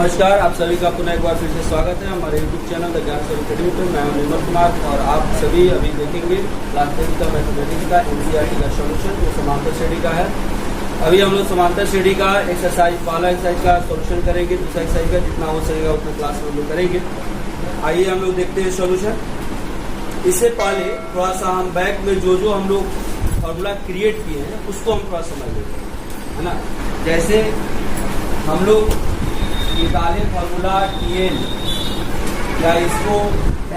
नमस्कार, आप सभी का पुनः एक बार फिर से स्वागत है हमारे YouTube चैनल द ज्ञान स्वरूप अकेडमी पर। मैं हूं निर्मल कुमार और आप सभी अभी देखेंगे क्लास 10 का मैथमेटिक्स का NCERT का सॉल्यूशन जो समांतर श्रेणी का है। अभी हम लोग समांतर श्रेणी का एक्सरसाइज पहला एक्सरसाइज का सॉल्यूशन करेंगे, दूसरा एक्सरसाइज का जितना हो सकेगा उतना क्लास में हम लोग करेंगे। आइए हम लोग देखते हैं सॉल्यूशन। इससे पहले थोड़ा सा हम बैक में जो हम लोग फॉर्मूला क्रिएट किए हैं उसको हम थोड़ा समझ लेते हैं, है ना। जैसे हम लोग निकाले फॉर्मूला Tn, या इसको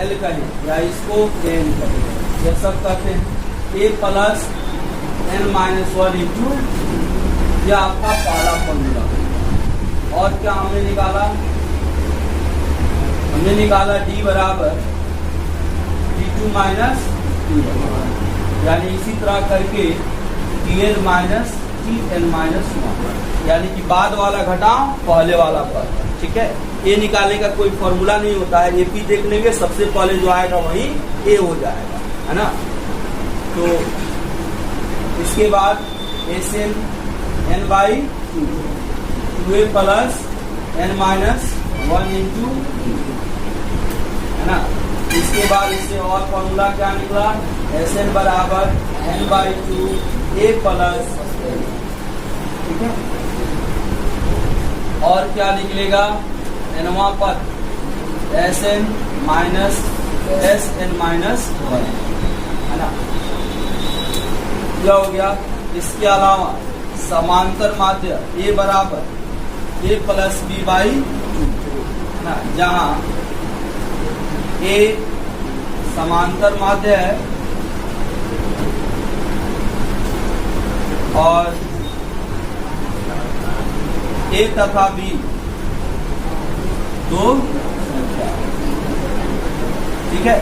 L कहें या इसको N कहें, यह सब कहते हैं a प्लस n-1 इंटू, यह आपका पहला फॉर्मूला। और क्या हमने निकाला d बराबर d2 माइनस d1, यानी इसी तरह करके Tn माइनस Tn माइनस 1, यानी कि बाद वाला घटाओ पहले वाला पर, ठीक है। ए निकालने का कोई फॉर्मूला नहीं होता है, एपी देख लेंगे, सबसे पहले जो आएगा वही ए हो जाएगा, है ना। तो इसके बाद Sn n/2, 2a plus n-1 into, है ना। इसके बाद इससे और फॉर्मूला क्या निकला, Sn बराबर n/2 a प्लस, ठीक है। और क्या निकलेगा, nवां पर Sn माइनस Sn-1, है ना। क्या हो गया। इसके अलावा समांतर माध्य a बराबर a प्लस b/2, है ना, जहां a समांतर माध्य है और a तथा b दो संख्या, ठीक है।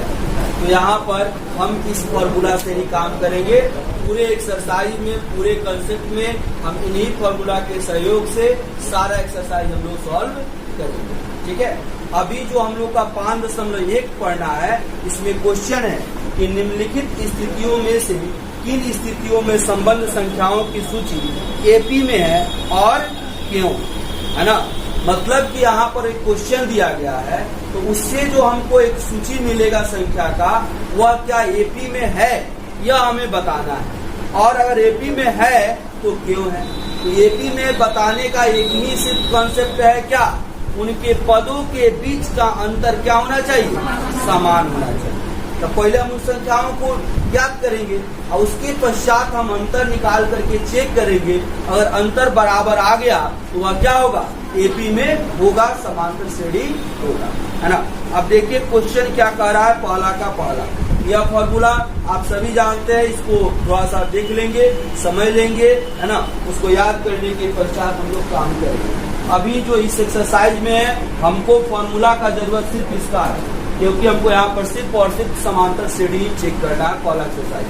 तो यहाँ पर हम इस फॉर्मूला से ही काम करेंगे। पूरे एक्सरसाइज में, पूरे कंसेप्ट में हम इन्हीं फॉर्मूला के सहयोग से सारा एक्सरसाइज हम लोग सॉल्व करेंगे, ठीक है। अभी जो हम लोग का 5.1 पढ़ना है, इसमें क्वेश्चन है कि निम्नलिखित स्थितियों में से किन स्थितियों में संबंध संख्याओं की सूची एपी में है और क्यों, है ना। मतलब कि यहाँ पर एक क्वेश्चन दिया गया है, तो उससे जो हमको एक सूची मिलेगा संख्या का, वह क्या एपी में है यह हमें बताना है। और अगर एपी में है तो क्यों है। तो एपी में बताने का एक ही सिर्फ कॉन्सेप्ट है, क्या, उनके पदों के बीच का अंतर क्या होना चाहिए, समान होना चाहिए। तो पहले हम उन संख्याओं को ज्ञात करेंगे और उसके पश्चात हम अंतर निकाल करके चेक करेंगे। अगर अंतर बराबर आ गया तो वह क्या होगा, एपी में होगा, समांतर श्रेणी होगा, है ना। अब देखिए क्वेश्चन क्या कह रहा है, पहला का पहला। यह फॉर्मूला आप सभी जानते हैं, इसको थोड़ा सा देख लेंगे, समझ लेंगे, है ना। उसको याद करने के पश्चात हम लोग काम करेंगे। अभी जो इस एक्सरसाइज में है, हमको फॉर्मूला का जरूरत सिर्फ इसका है, क्योंकि हमको यहाँ पर सिर्फ और सिर्फ समांतर श्रेणी चेक करना है, पहला एक्सरसाइज,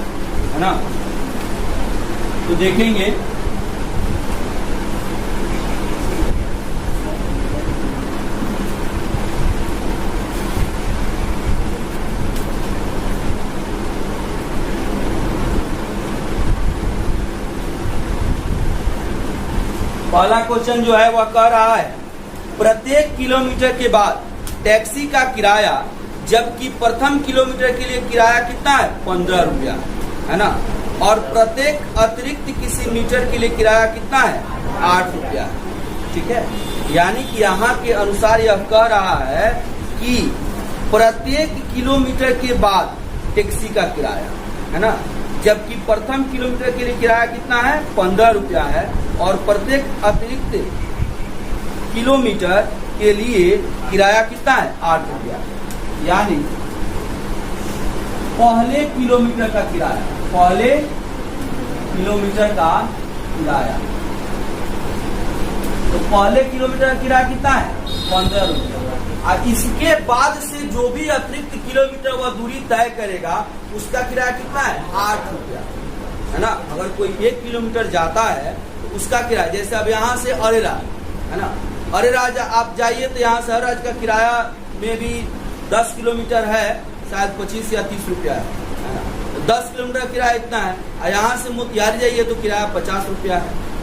है ना। तो देखेंगे पहला क्वेश्चन जो है वह कह रहा है, प्रत्येक किलोमीटर के बाद टैक्सी का किराया, जबकि प्रथम किलोमीटर के लिए किराया कितना है, 15 रुपया, है ना। और प्रत्येक अतिरिक्त किसी मीटर के लिए किराया कितना है, 8 रुपया, ठीक है। यानी कि यहाँ के अनुसार यह कह रहा है कि प्रत्येक किलोमीटर के बाद टैक्सी का किराया, है ना, जबकि प्रथम किलोमीटर के लिए किराया कितना है, 15 रुपया है, और प्रत्येक अतिरिक्त किलोमीटर के लिए किराया कितना है, 8 रुपया। यानी पहले किलोमीटर का किराया, पहले किलोमीटर का किराया, तो पहले किलोमीटर का किराया कितना है, 15 रुपया। और इसके बाद से जो भी अतिरिक्त किलोमीटर वह दूरी तय करेगा उसका किराया कितना है, 8 रुपया, है ना। अगर कोई 1 किलोमीटर जाता है तो उसका किराया, जैसे अब यहाँ से अरेरा, है ना, अरेरा आप जाइए तो यहाँ से हर का किराया में भी 10 किलोमीटर है, शायद 25 या 30 रुपया है ना। तो 10 किलोमीटर का किराया इतना है। और यहाँ से मोतिहारी जाइए तो किराया 50 रुपया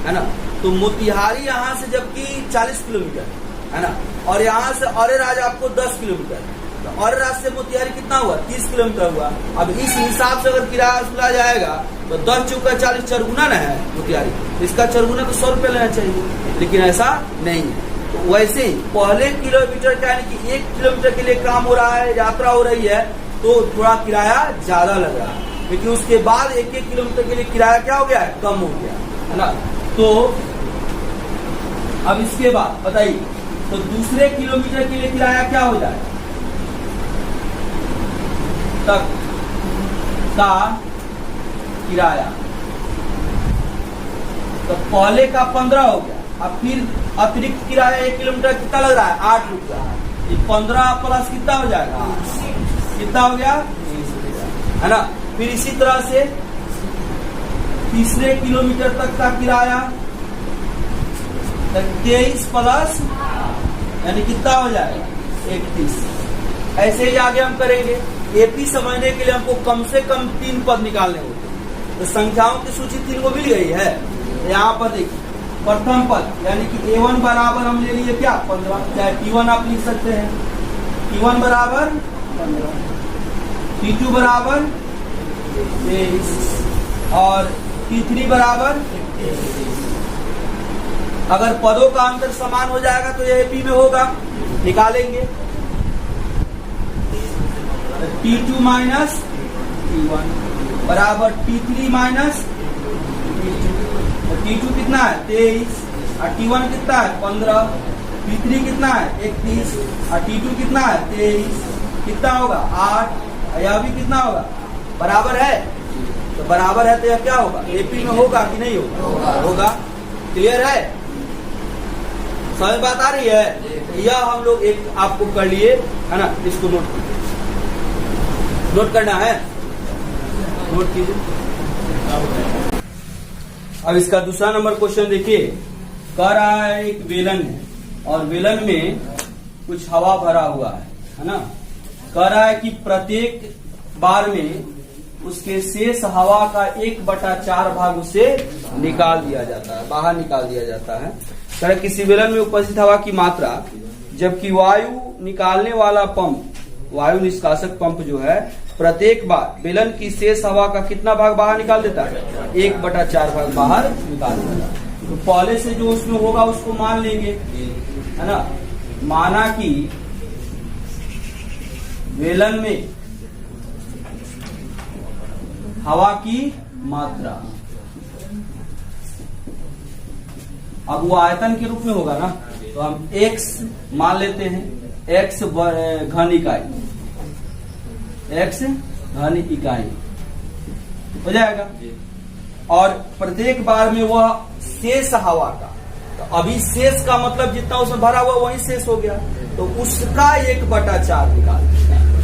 है ना। तो मोतिहारी यहाँ से जबकि 40 किलोमीटर, है ना। और यहाँ से औरेराज आपको 10 किलोमीटर, तो औरेराज से मोतिहारी कितना हुआ? 30 किलोमीटर हुआ। अब इस हिसाब से अगर किराया वसूला जाएगा तो 10 चौका 40 चरगुना न है मोतिहारी, इसका चरगुना तो 100 रुपये लेना चाहिए, लेकिन ऐसा नहीं है। तो वैसे ही पहले किलोमीटर का यानी कि 1 किलोमीटर के लिए काम हो रहा है, यात्रा हो रही है, तो थोड़ा किराया ज्यादा लग रहा है, लेकिन उसके बाद 1-1 किलोमीटर के लिए किराया क्या हो गया है? कम हो गया है ना। तो अब इसके बाद बताइए, तो दूसरे किलोमीटर के लिए किराया क्या हो जाए? तक का किराया, तो पहले का 15 हो गया, अब फिर अतिरिक्त किराया 1 किलोमीटर कितना लग रहा है? 8 रुपया। 15 प्लस कितना हो जाएगा? कितना हो गया? 20 रुपया, है ना। फिर इसी तरह से तीसरे किलोमीटर तक का किराया 23 प्लस यानी कितना हो जाएगा? 31। ऐसे ही आगे हम करेंगे। एपी समझने के लिए हमको कम से कम 3 पद निकालने होते हैं, तो संख्याओं की सूची 3 को मिल गई है। यहाँ पर देखिए, प्रथम पद यानी कि A1 बराबर हम ले लिए क्या? 15, चाहे T1 आप लिख सकते हैं। T1 बराबर 15, T2 बराबर 23 और T3 बराबर 21। अगर पदों का अंतर समान हो जाएगा तो यह एपी में होगा, निकालेंगे। T2 माइनस T1 बराबर T3 माइनस T2 कितना है? 23 और T1 कितना है? 15। T3 कितना है? 31 और T2 कितना है? 23। कितना होगा? 8। यह भी कितना होगा? बराबर है। तो बराबर है तो यह क्या होगा? एपी में होगा कि नहीं होगा? होगा। क्लियर है? समझ बात आ रही है? यह हम लोग एक आपको कर लिए, है ना। इसको नोट करना है, नोट कीजिए। अब इसका दूसरा नंबर क्वेश्चन देखिए, कह रहा है एक बेलन है और बेलन में कुछ हवा भरा हुआ है ना। कह रहा है कि प्रत्येक बार में उसके शेष हवा का 1/4 भाग उसे निकाल दिया जाता है, बाहर निकाल दिया जाता है। कह रहा है किसी बेलन में उपस्थित हवा की मात्रा, जबकि वायु निकालने वाला पंप, वायु निष्कासक पंप जो है, प्रत्येक बार बेलन की शेष हवा का कितना भाग बाहर निकाल देता है? 1/4 भाग बाहर निकाल देता है। तो पहले से जो उसमें होगा उसको मान लेंगे, है ना। माना कि बेलन में हवा की मात्रा, अब वो आयतन के रूप में होगा ना, तो हम x मान लेते हैं, x घन इकाई, x घन इकाई हो जाएगा। और प्रत्येक बार में वह शेष हवा का, तो अभी शेष का मतलब जितना उसमें भरा हुआ वही शेष हो गया, तो उसका 1/4 निकाल,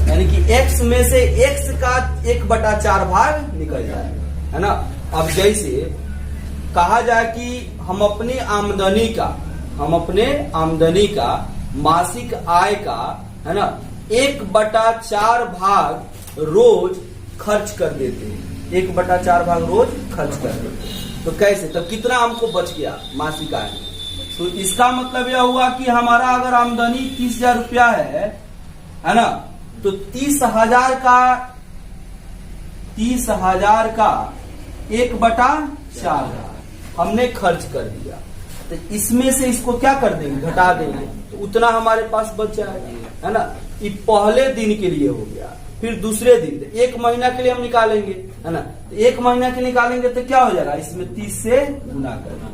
यानी कि x में से x का 1/4 भाग निकल जाए, है ना। अब जैसे कहा जाए कि हम अपने आमदनी का मासिक आय का, है ना, 1/4 भाग रोज खर्च कर देते हैं, 1/4 भाग रोज खर्च कर देते हैं। तो कैसे? तो कितना हमको बच गया मासिक आय? तो इसका मतलब यह हुआ कि हमारा अगर आमदनी 30,000 रुपया है ना, तो 30,000 का 1/4 हमने खर्च कर दिया, तो इसमें से इसको क्या कर देंगे? घटा देंगे, तो उतना हमारे पास बच जाएगा, है ना। ये पहले दिन के लिए हो गया। फिर दूसरे दिन, तो 1 महीना के लिए हम निकालेंगे, है ना। तो 1 महीना के निकालेंगे तो क्या हो जाएगा? इसमें 30 से गुना करना,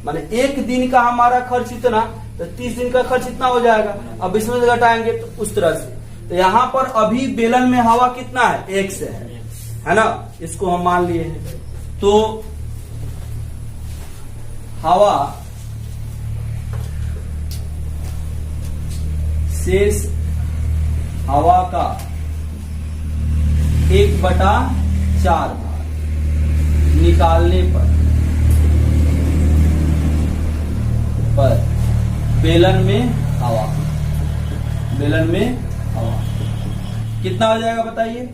माने 1 दिन का हमारा खर्च इतना, तो 30 दिन का खर्च इतना हो जाएगा। अब इसमें से घटाएंगे तो उस तरह से। तो यहाँ पर अभी बेलन में हवा कितना है? 1 है ना, इसको हम मान लिए हैं। तो हवा शेष हवा का 1/4 भाग निकालने पर बेलन में हवा कितना हो जाएगा बताइए?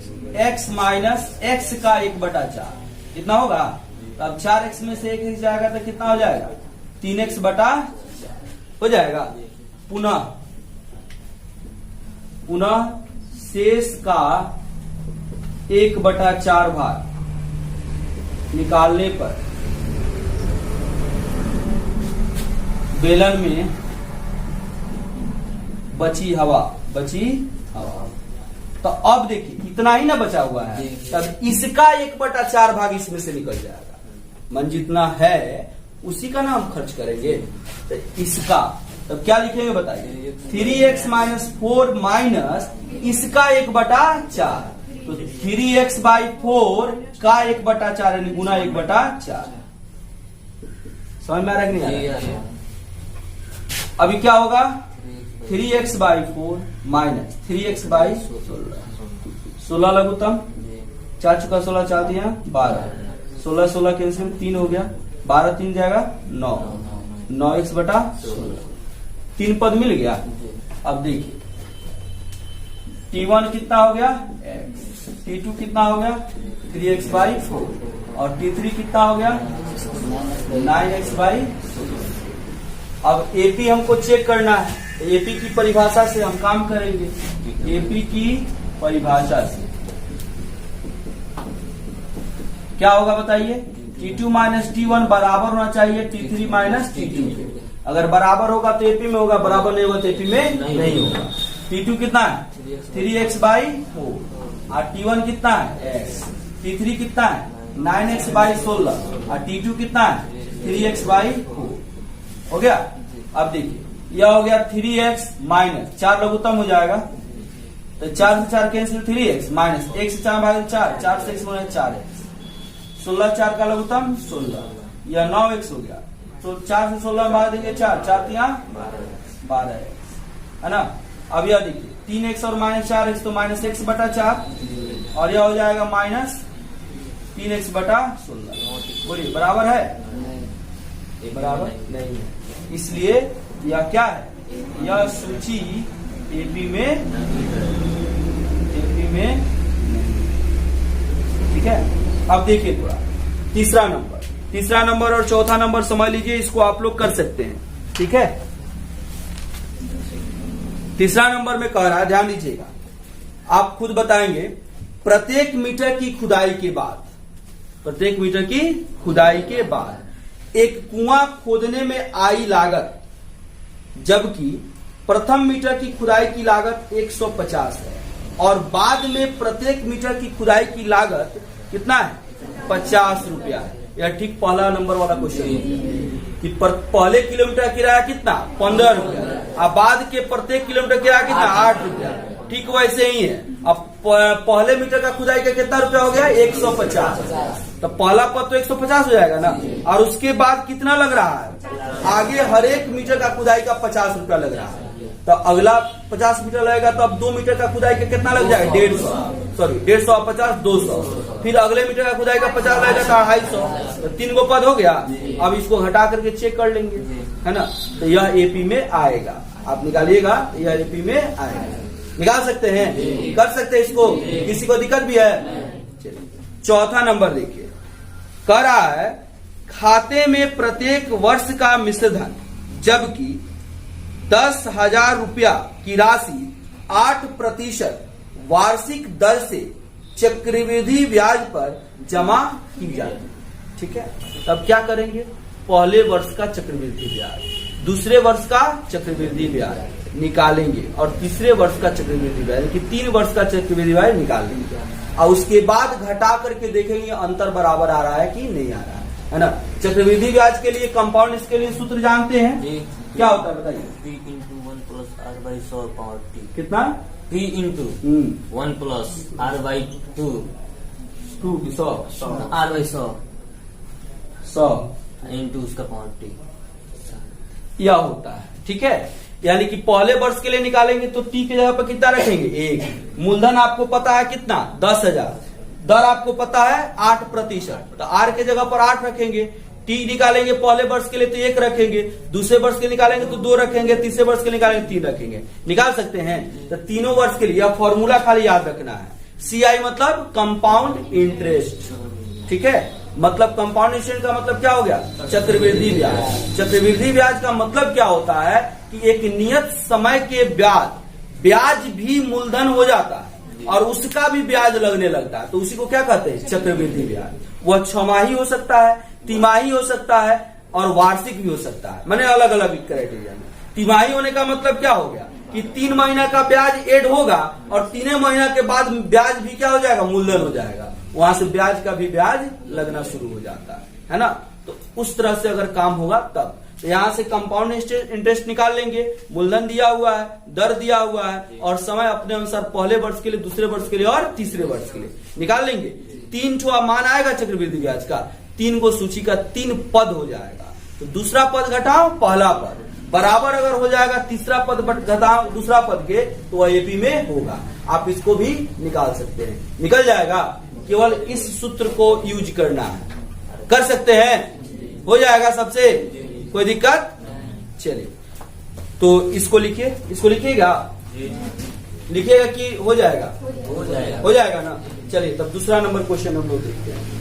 x माइनस x का 1/4 कितना होगा? तो अब 4x में से 1 जाएगा तो कितना हो जाएगा? 3x/4 हो जाएगा। पुनः शेष का 1/4 भाग निकालने पर बेलन में बची हवा। तो अब देखिए इतना ही ना बचा हुआ है, तब इसका 1/4 भाग इसमें से निकल जाएगा। मन जितना है उसी का नाम खर्च करेंगे। तो इसका तब क्या लिखेंगे बताइए? 3x - 4 माइनस इसका 1/4, तो 3x/4 का 1/4 यानी गुना 1/4। समझ में आ रहा है कि नहीं आ रहा? अभी क्या होगा? 3x/4 माइनस 3x/16, 16 लघुत्तम, 4 चुका 16, 4 दिया 12, 16 16 कैंसिल, 3 हो गया, 12 3 जाएगा 9, 9x/16, 3 पद मिल गया। अब देखिए T1 कितना हो गया x, T2 कितना हो गया 3x/4 और T3 कितना हो गया 9x/16। अब AP हमको चेक करना है, AP की परिभाषा से हम काम करेंगे। AP की परिभाषा से क्या होगा बताइए? T2 - T1 बराबर होना चाहिए T3 - T2। अगर बराबर होगा तो AP में होगा, बराबर नहीं होगा तो AP में नहीं होगा। T2 कितना है 3x/4 और T1 कितना है x, T3 कितना है 9x/16 और T2 कितना है 3x/4। हो गया? अब देखिए यह हो गया 3x माइनस 4 लघुत्तम हो जाएगा, तो 4 से 4 कैंसिल, 3x माइनस 1 से 4 भाग 4, 4 से x गुना 4x, 16 4 का लघुत्तम 16, यह 9x हो गया। तो 4 से 16 भाग देंगे 4, 4 3 12x, है ना? अब यह देखिए 3x और माइनस 4x, तो माइनस x/4 और यह हो जाएगा माइनस 3x/16। बोलिए बराबर है? बराबर नहीं है, इसलिए यह क्या है? यह सूची AP में ठीक है। अब देखिए थोड़ा तीसरा नंबर और चौथा नंबर समझ लीजिए, इसको आप लोग कर सकते हैं, ठीक है। तीसरा नंबर में कह रहा है, ध्यान दीजिएगा, आप खुद बताएंगे, प्रत्येक मीटर की खुदाई के बाद एक कुआं खोदने में आई लागत, जबकि प्रथम मीटर की खुदाई की लागत 150 है और बाद में प्रत्येक मीटर की खुदाई की लागत कितना है 50 रुपया है। यह ठीक पहला नंबर वाला क्वेश्चन कि पहले किलोमीटर किराया कितना 15 रुपया और बाद के प्रत्येक किलोमीटर किराया कितना 8 रुपया। ठीक वैसे ही है। अब पहले मीटर का खुदाई का कितना रुपया हो गया 150, तो पहला पद तो 150 हो जाएगा ना, और उसके बाद कितना लग रहा है आगे हर एक मीटर का खुदाई का 50 रुपया लग रहा है। तो अगला 50 मीटर लगेगा, तो अब 2 मीटर का खुदाई का कितना लग जाएगा 150 50 200, फिर अगले मीटर का खुदाई का 50 लगेगा तो 250, तो 3 गो पद हो गया। अब इसको घटा करके चेक कर लेंगे, है ना, तो यह AP में आएगा। आप निकालिएगा, यह AP में आएगा, निकाल सकते हैं, कर सकते हैं इसको, किसी को दिक्कत भी है? चौथा नंबर देखिए, कह रहा है खाते में प्रत्येक वर्ष का मिश्रधन, जबकि 10,000 रुपया की राशि 8% वार्षिक दर से चक्रवृद्धि ब्याज पर जमा की जाती है। ठीक है, तब क्या करेंगे? पहले वर्ष का चक्रवृद्धि ब्याज, दूसरे वर्ष का चक्रवृद्धि ब्याज निकालेंगे और तीसरे वर्ष का चक्रवृद्धि ब्याज कि 3 वर्ष का चक्रवृद्धि ब्याज निकाल लेंगे, और उसके बाद घटा करके देखेंगे अंतर बराबर आ रहा है कि नहीं आ रहा है ना। चक्रवृद्धि ब्याज के लिए कंपाउंड, इसके लिए सूत्र जानते हैं क्या होता है बताइए? 3 × 1 + r/100 पावर t। कितना? 3 × 1 + r/2 100 r/100 100 इंटू उसका पावर t। यह होता है। ठीक है, यानी कि पहले वर्ष के लिए निकालेंगे तो टी की जगह पर कितना रखेंगे 1। मूलधन आपको पता है कितना 10,000, दर आपको पता है 8%, तो आर के जगह पर 8 रखेंगे। टी निकालेंगे पहले वर्ष के लिए तो 1 रखेंगे, दूसरे वर्ष के निकालेंगे तो 2 रखेंगे, तीसरे वर्ष के निकालेंगे 3 रखेंगे। निकाल सकते हैं। तो तीनों वर्ष के लिए यह फॉर्मूला खाली याद रखना है, CI मतलब कंपाउंड इंटरेस्ट। ठीक है, मतलब कंपाउंड इंटरेस्ट का मतलब क्या हो गया? चक्रवृद्धि ब्याज। चक्रवृद्धि ब्याज का मतलब क्या होता है कि एक नियत समय के ब्याज भी मूलधन हो जाता है और उसका भी ब्याज लगने लगता है, तो उसी को क्या कहते हैं? चक्रवृद्धि ब्याज। वह छमाही हो सकता है, तिमाही हो सकता है और वार्षिक भी हो सकता है, माने अलग अलग क्राइटेरिया में। तिमाही होने का मतलब क्या हो गया कि 3 महीना का ब्याज ऐड होगा और 3 महीना के बाद ब्याज भी क्या हो जाएगा? मूलधन हो जाएगा, वहां से ब्याज का भी ब्याज लगना शुरू हो जाता है ना। तो उस तरह से अगर काम होगा तब तो यहां से कंपाउंड इंटरेस्ट निकाल लेंगे, मूलधन दिया हुआ है, दर दिया हुआ है और समय अपने अनुसार पहले वर्ष के लिए, दूसरे वर्ष के लिए और तीसरे वर्ष के लिए निकाल लेंगे। 3 ठो मान आएगा चक्रवृद्धि ब्याज का, 3 को सूची का 3 पद हो जाएगा। तो दूसरा पद घटाओ पहला पद, बराबर अगर हो जाएगा तीसरा पद घटाओ दूसरा पद के, तो वह एपी में होगा। आप इसको भी निकाल सकते हैं, निकल जाएगा। केवल इस सूत्र को यूज करना है, कर सकते हैं, हो जाएगा सबसे, कोई दिक्कत? चलिए तो इसको लिखिए, इसको लिखिएगा, लिखिएगा कि हो जाएगा? हो जाएगा ना। चलिए तब दूसरा नंबर क्वेश्चन हम लोग देखते हैं।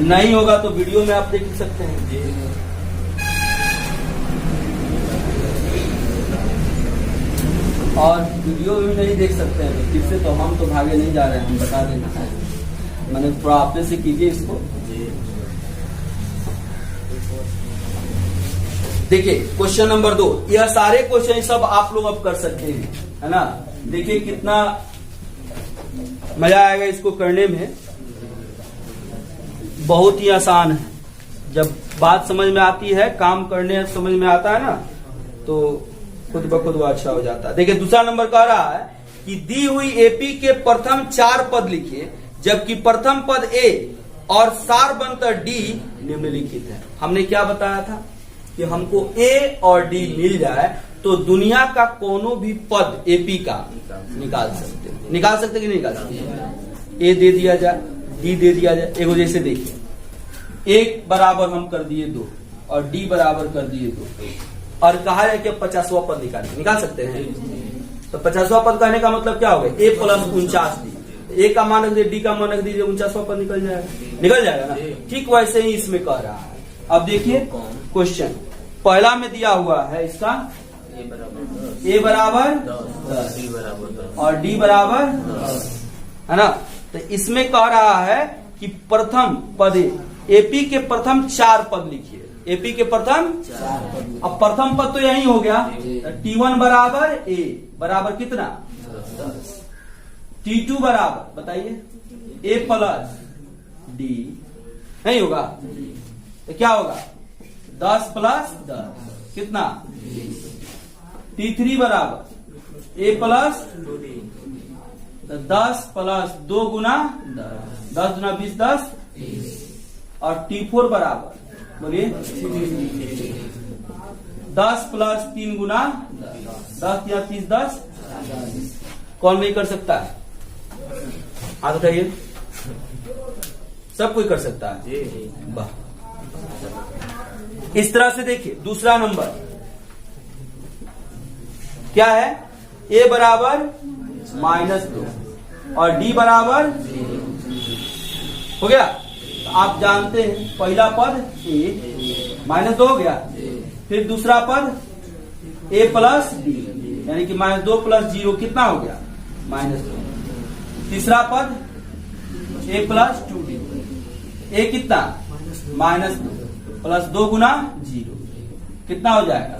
नहीं होगा तो वीडियो में आप देख सकते हैं। और वीडियो में नहीं देख सकते हैं फिर से, तो हम तो भागे नहीं जा रहे हैं, हम बता देना है। मैंने थोड़ा आपने से कीजिए इसको। देखिए क्वेश्चन नंबर 2, यह सारे क्वेश्चन सब आप लोग अब कर सकते हैं, है ना। देखिए कितना मजा आएगा इसको करने में, बहुत ही आसान है। जब बात समझ में आती है, काम करने समझ में आता है ना, तो खुद ब खुद वो अच्छा हो जाता है। देखिए दूसरा नंबर कह रहा है कि दी हुई एपी के प्रथम 4 पद लिखिए, जबकि प्रथम पद ए और सार बनकर डी निम्नलिखित है। हमने क्या बताया था कि हमको ए और डी मिल जाए तो दुनिया का कोनो भी पद एपी का निकाल सकते कि नहीं निकाल सकते? ए दे दिया जाए, डी दे दिया जाए, एगो जैसे देखिए 1 बराबर हम कर दिए 2 और डी बराबर कर दिए 2 और कहा है कि 50वां पद निकाल सकते हैं। तो 50वां पद कहने का मतलब क्या हो गया? ए प्लस 49 डी, ए का मान रख दीजिए, डी का मान रख दीजिए, 49वां पद निकल जाएगा ना। ठीक वैसे ही इसमें कह रहा है। अब देखिए क्वेश्चन पहला में दिया हुआ है इसका ए बराबर 10 और डी बराबर 10, है ना। तो इसमें कह रहा है कि प्रथम पद एपी के प्रथम 4 पद लिखिए, एपी के प्रथम 4 पद। अब प्रथम पद तो यही हो गया, T1 बराबर ए बराबर कितना? 10। T2 बराबर बताइए ए प्लस डी, नहीं होगा तो क्या होगा? 10 प्लस 10 कितना? 20। T3 बराबर ए प्लस 10 प्लस 2 गुना 10 गुना 20 10 और T4 बराबर बोलिए 10 प्लस 3 गुना 10 या 30 10। कौन नहीं कर सकता है? हाथ उठाइए, सब कोई कर सकता है। वाह, इस तरह से देखिए दूसरा नंबर क्या है? ए बराबर -2 और डी बराबर हो गया। तो आप जानते हैं पहला पद ए -2 हो गया, फिर दूसरा पद ए प्लस डी यानी कि -2 प्लस 0 कितना हो गया? -2। तीसरा पद ए प्लस 2डी, ए कितना? -2 प्लस 2 गुना 0 कितना हो जाएगा?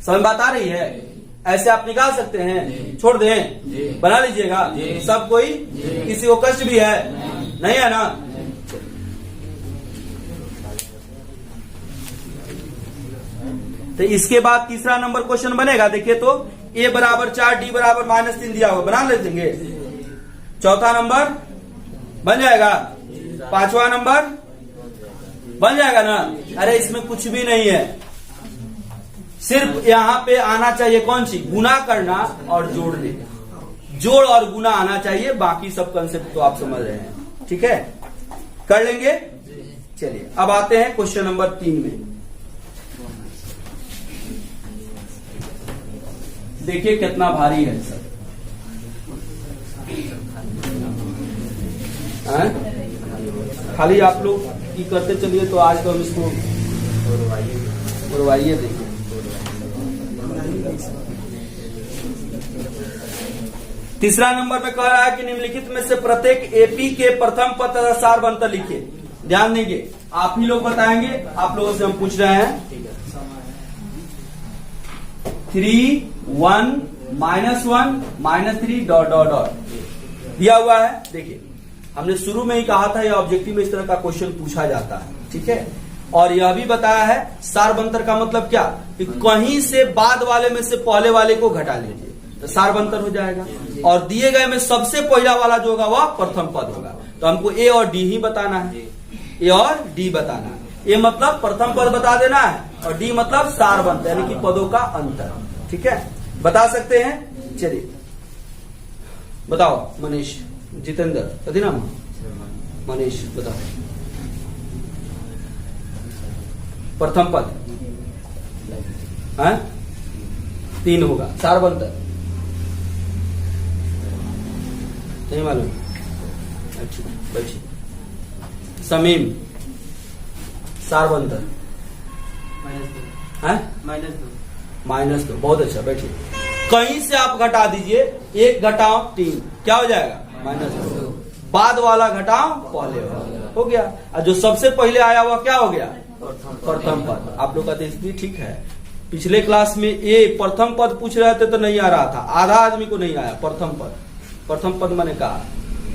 समझ बात आ रही है? ऐसे आप निकाल सकते हैं, छोड़ दें, बना लीजिएगा सब कोई, किसी को कष्ट भी है नहीं है ना? तो इसके बाद तीसरा नंबर क्वेश्चन बनेगा। देखिए तो ए बराबर 4 डी बराबर -3 दिया हुआ, बना लेंगे। चौथा नंबर बन जाएगा, पांचवा नंबर बन जाएगा ना। अरे इसमें कुछ भी नहीं है, सिर्फ यहाँ पे आना चाहिए कौन सी? गुना करना और जोड़ने, जोड़ और गुना आना चाहिए, बाकी सब कंसेप्ट तो आप समझ रहे हैं। ठीक है, कर लेंगे। चलिए अब आते हैं क्वेश्चन नंबर 3 में। देखिए कितना भारी है सर। हैं? खाली आप लोग की करते चलिए, तो आज तो हम इसको उड़वाइए देखिए। तीसरा नंबर में कह रहा है कि निम्नलिखित में से प्रत्येक एपी के प्रथम पद तथा सार बनकर लिखिए। ध्यान देंगे, आप ही लोग बताएंगे, आप लोगों से हम पूछ रहे हैं। 3 1 -1 -3 डॉट डॉट डॉट दिया हुआ है। देखिए, हमने शुरू में ही कहा था, यह ऑब्जेक्टिव में इस तरह का क्वेश्चन पूछा जाता है, ठीक है। और यह भी बताया है सार बंतर का मतलब क्या, कि कहीं से बाद वाले में से पहले वाले को घटा लीजिए तो सार बंतर हो जाएगा। और दिए गए में सबसे पहला वाला जो होगा वह प्रथम पद होगा। तो हमको ए और डी ही बताना है, ए और डी बताना है। ए मतलब प्रथम पद बता देना है, और डी मतलब सार बंतर यानी कि पदों का अंतर, ठीक है। बता सकते हैं? चलिए बताओ। मनीष, जितेंद्र, कथी नाम? मनीष, बताओ। प्रथम पद 3 होगा, सार बंतर नहीं मालूम? अच्छा, बैठिए। समीम, सार बंतर -2। बहुत अच्छा, बैठिए। कहीं से आप घटा दीजिए, 1 घटाओ 3 क्या हो जाएगा? -2। बाद वाला घटाओ पहले वाला, हो गया। और जो सबसे पहले आया हुआ क्या हो गया? प्रथम पद। आप लोग का भी ठीक है। पिछले क्लास में ए प्रथम पद पूछ रहे थे तो नहीं आ रहा था, आधा आदमी को नहीं आया प्रथम पद। प्रथम पद मैंने कहा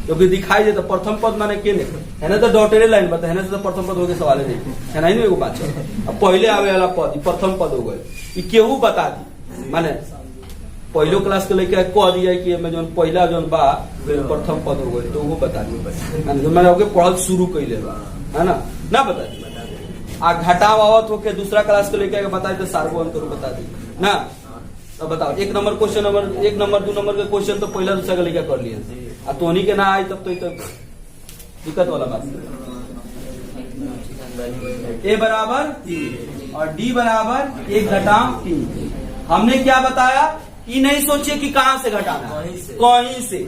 क्योंकि दिखाई देता प्रथम पद माने के नहीं है ना, तो डॉटेड लाइन बता है ना, तो प्रथम पद हो गए सवाल नहीं है ना, एगो बात है। अब पहले आवे वाला पद प्रथम पद हो गए, केहू बता दी माने पहलो क्लास के लेके कह दिया कि मैं जो पहला जो बा प्रथम पद हो गए, तो वो बता दी मैंने होके पढ़ल शुरू कैले है ना बता दी। आ घटाव आवत होके दूसरा क्लास को लेके बता दी तो सार्वो अंतर बता दी ना। अब बताओ, 1 number question number 1 number 2 number के क्वेश्चन तो पहला दूसरा का लेके कर लिए, आ तोहनी के ना आई तब तो दिक्कत वाला बात। ए बराबर 3 और डी बराबर 1 घटाव 3। हमने क्या बताया? ये नहीं सोचिए कि कहां से घटाना, कहीं से।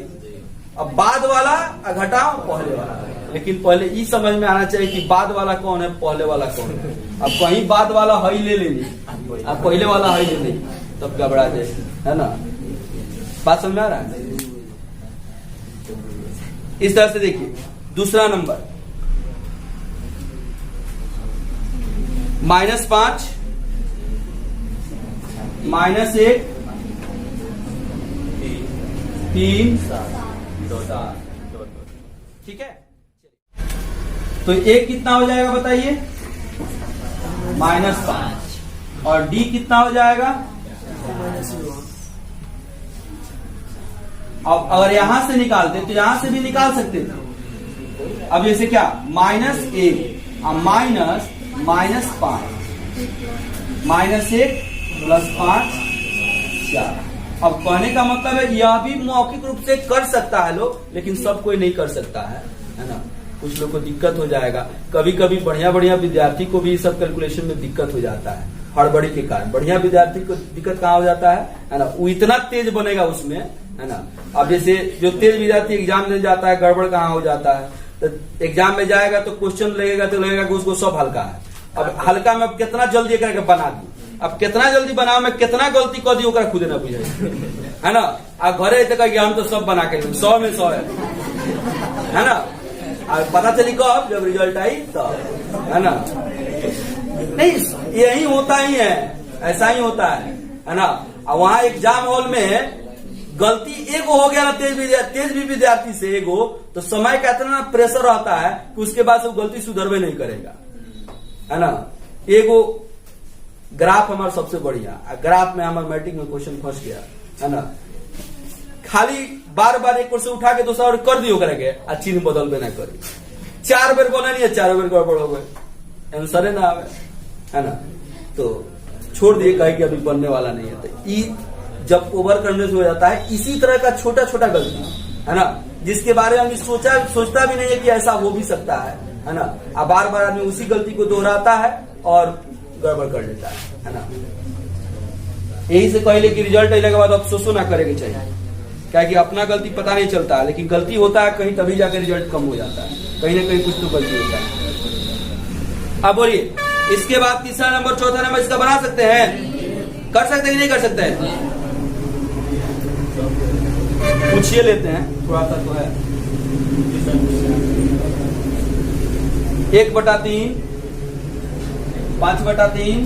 अब बाद वाला घटाओ पहले वाला, लेकिन पहले ये समझ में आना चाहिए कि बाद वाला कौन है, पहले वाला कौन है। अब कहीं बाद वाला हई ले लेनी, अब पहले वाला हई ले लेनी, तब घबरा जाए, है ना। बात समझ में आ रहा है? इस तरह से देखिए, दूसरा नंबर -5 -1 3 7, ठीक है। तो एक कितना हो जाएगा बताइए? -5 और डी कितना हो जाएगा? अब अगर यहां से निकालते तो यहां से भी निकाल सकते थे। अब जैसे क्या? -1 और -5 -1 +5 4। अब कहने का मतलब है यह भी मौखिक रूप से कर सकता है लोग, लेकिन सब कोई नहीं कर सकता है ना। कुछ लोग को दिक्कत हो जाएगा, कभी कभी बढ़िया विद्यार्थी को भी सब कैलकुलेशन में दिक्कत हो जाता है, हड़बड़ी के कारण। बढ़िया विद्यार्थी को दिक्कत कहाँ हो जाता है ना, वो इतना तेज बनेगा उसमें, है ना। अब जैसे जो तेज विद्यार्थी एग्जाम देने जाता है, गड़बड़ कहाँ हो जाता है, तो एग्जाम में जाएगा तो क्वेश्चन लगेगा तो लगेगा कि उसको सब हल्का है। अब हल्का में अब कितना जल्दी करके बना दी, अब कितना जल्दी बनाओ में कितना गलती कर दी खुद ना बुझे, है ना। अब घरे तक हम तो सब बना के 100 में 100 है ना। अब पता चली कब? जब रिजल्ट आई तब, है ना। नहीं, यही होता ही है, ऐसा ही होता है ना। अब वहां एग्जाम हॉल में गलती एगो हो गया ना, तेज भी विद्यार्थी से एगो, तो समय का इतना प्रेशर रहता है कि उसके बाद से वो गलती सुधरवे नहीं करेगा, है ना। एगो ग्राफ हमारा सबसे बढ़िया, ग्राफ में हमारे मैट्रिक में क्वेश्चन फंस गया, है ना। खाली बार बार एक क्वेश्चन उठा के दूसरा और कर दियो करके, चिन्ह बदल भी ना करी। 4 बार बोला नहीं है, 4 बार गड़बड़ हो गए, आंसर ना आवे, है ना। तो छोड़ दिए, कहे कि अभी बनने वाला नहीं है। तो जब ओवर करने से हो जाता है इसी तरह का छोटा छोटा गलती, है ना, जिसके बारे में सोचता भी नहीं है कि ऐसा हो भी सकता है ना। अब बार बार आदमी उसी गलती को दोहराता है और गड़बड़ कर लेता है ना। यही से कहले कि रिजल्ट अले के बाद अफसोसो ना करे के चाहिए, क्या कि अपना गलती पता नहीं चलता है, लेकिन गलती होता है कहीं, तभी जाकर रिजल्ट कम हो जाता है, कहीं ना कहीं कुछ तो गलती होता है। अब बोलिए, इसके बाद तीसरा नंबर चौथा नंबर इसका बना सकते हैं, कर सकते हैं नहीं कर सकते हैं? पूछिए लेते हैं, थोड़ा सा तो है। 1/3, 5/3,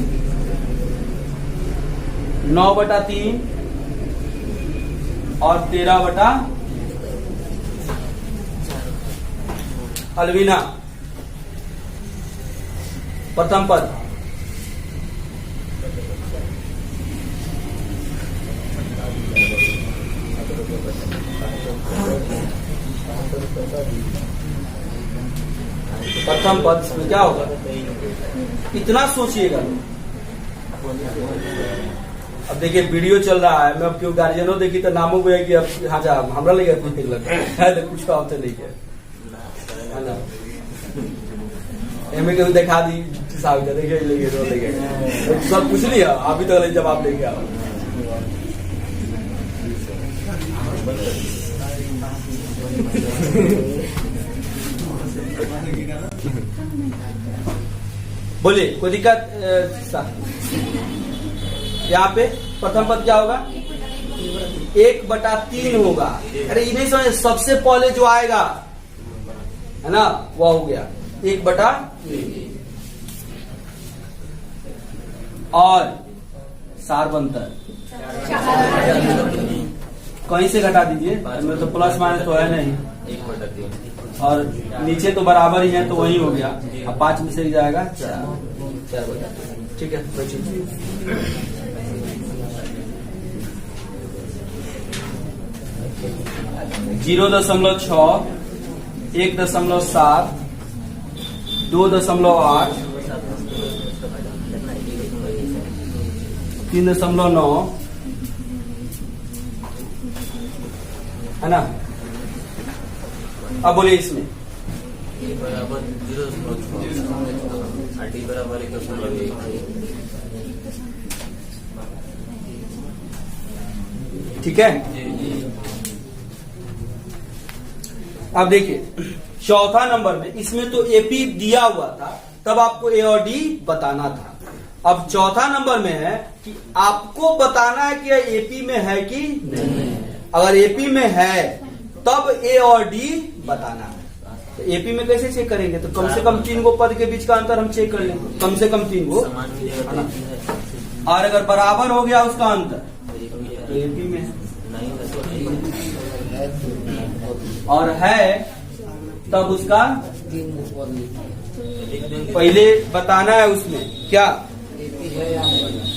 9/3 और 13/। अलवीना प्रथम पद, प्रथम पद में क्या होगा? इतना सोचिएगा। अब देखिए वीडियो चल रहा है, मैं अब क्यों गार्जियनों देखी तो नामों को है कि अब हाँ जा हमरा लगे कुछ निकल है, कुछ का होते नहीं है ना, एम क्यों दिखा दी साहब, देखिए लेके रो लेके सब कुछ नहीं है, अभी तक तो जवाब लेके आओ। बोलिए, कोई दिक्कत? यहाँ पे प्रथम पद क्या होगा? 1/3 होगा। अरे ये नहीं समझ, सबसे पहले जो आएगा है ना वो हो गया 1/3 और सार बनतर कहीं से घटा दीजिए, मैं तो प्लस माइनस तो है नहीं, 1/3 और नीचे तो बराबर ही है तो वही हो गया। अब 5 में से जाएगा 4, ठीक है। 0.6, 1.7, 2.8, 3.9 है ना। अब बोलिए इसमें A बराबर 0.6 D बराबर 1.1, ठीक है। अब देखिए चौथा नंबर में, इसमें तो एपी दिया हुआ था, तब आपको ए और डी बताना था। अब चौथा नंबर में है कि आपको बताना है कि एपी में है कि नहीं। अगर एपी में है तब ए और डी बताना है। तो एपी में कैसे चेक करेंगे? तो कम से कम 3 गो पद के बीच का अंतर हम चेक कर लेंगे, कम से कम 3 गो, और अगर बराबर हो गया उसका अंतर तो एपी में है, और है तब उसका पहले बताना है उसमें क्या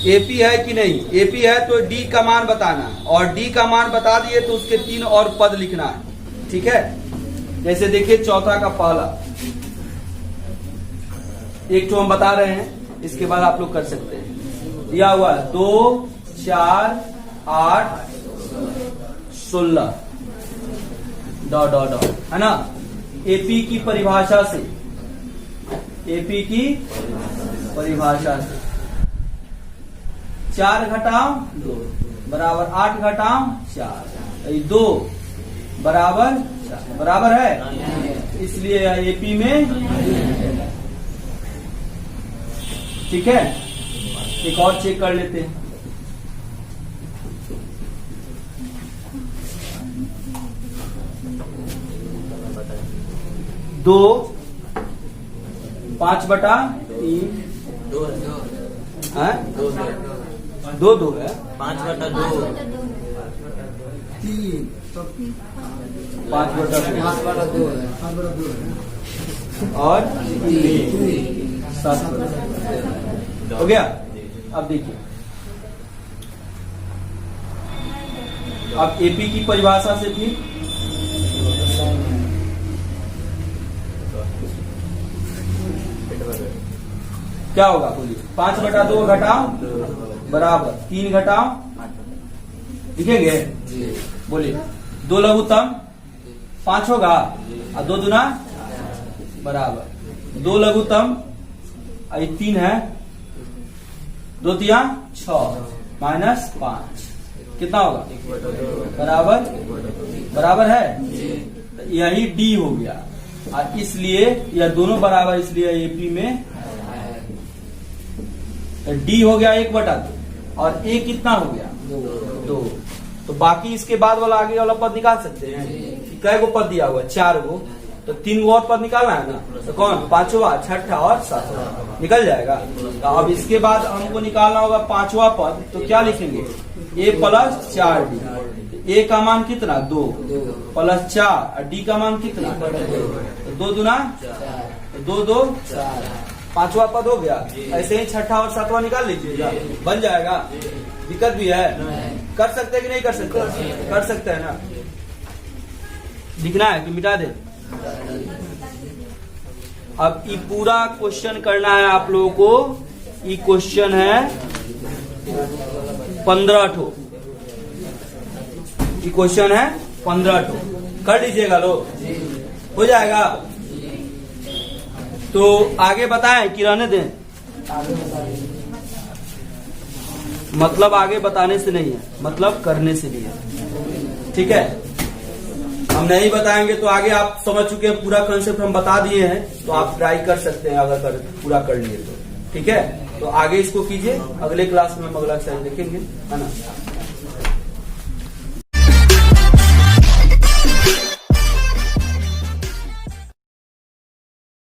एपी है कि नहीं। एपी है तो डी का मान बताना है, और डी का मान बता दिए तो उसके 3 और पद लिखना है, ठीक है। जैसे देखिए चौथा का पहला एक तो हम बता रहे हैं, इसके बाद आप लोग कर सकते हैं। दिया हुआ है 2, 4, 8, 16 ... है ना। एपी की परिभाषा से, एपी की परिभाषा से 4 घटाओ 2 बराबर 8 घटाओ 4, 2 बराबर 4, बराबर है, इसलिए एपी में, ठीक है। एक और चेक कर लेते हैं। दो 5/3 है, 2 है, 5/2 5/2 और 7 हो गया। अब देखिए, अब एपी की परिभाषा से भी क्या होगा? बोलिए, 5/2 घटाओ बराबर 3 घटाओ, लिखेंगे? बोलिए, 2 लघुत्तम 5 होगा, और 2 दूना बराबर 2 लघुत्तम, 3 है, 2 तिया 6 -5, कितना होगा 1/2 बराबर 1/3 बराबर है। जी तो यही डी हो गया और इसलिए यह दोनों बराबर, इसलिए एपी में डी हो गया 1/2 और ए कितना हो गया 2। तो बाकी इसके बाद वाला आगे वाला पद निकाल सकते हैं। कै गो पद दिया हुआ है 4 गो, तो 3 गो और पद निकालना है ना। तो कौन 5वां 6ठा और 7वां निकल जाएगा। तो अब इसके बाद हमको निकालना होगा 5वां पद, तो क्या लिखेंगे a + 4d। ए का मान कितना 2 + 4 और डी का मान कितना 2 2 दूना 2 2 5वां पद हो गया। ऐसे ही 6ठा और 7वां निकाल लीजिएगा, बन जाएगा। दिक्कत भी है, कर सकते हैं कि नहीं कर सकते? कर सकते हैं ना। लिखना है कि मिटा दे। अब ये पूरा क्वेश्चन करना है आप लोगों को। ये क्वेश्चन है 15 ठो। ये क्वेश्चन है 15 ठो, कर लीजिएगा लोग, हो जाएगा। तो आगे बताएं कि रहने दें? मतलब आगे बताने से नहीं है, मतलब करने से भी है। ठीक है, हम नहीं बताएंगे तो आगे आप समझ चुके हैं, पूरा कंसेप्ट हम बता दिए हैं, तो आप ट्राई कर सकते हैं अगर पूरा कर लिए तो। ठीक है, तो आगे इसको कीजिए, अगले क्लास में हम अगला एक्सरसाइज देखेंगे, है ना।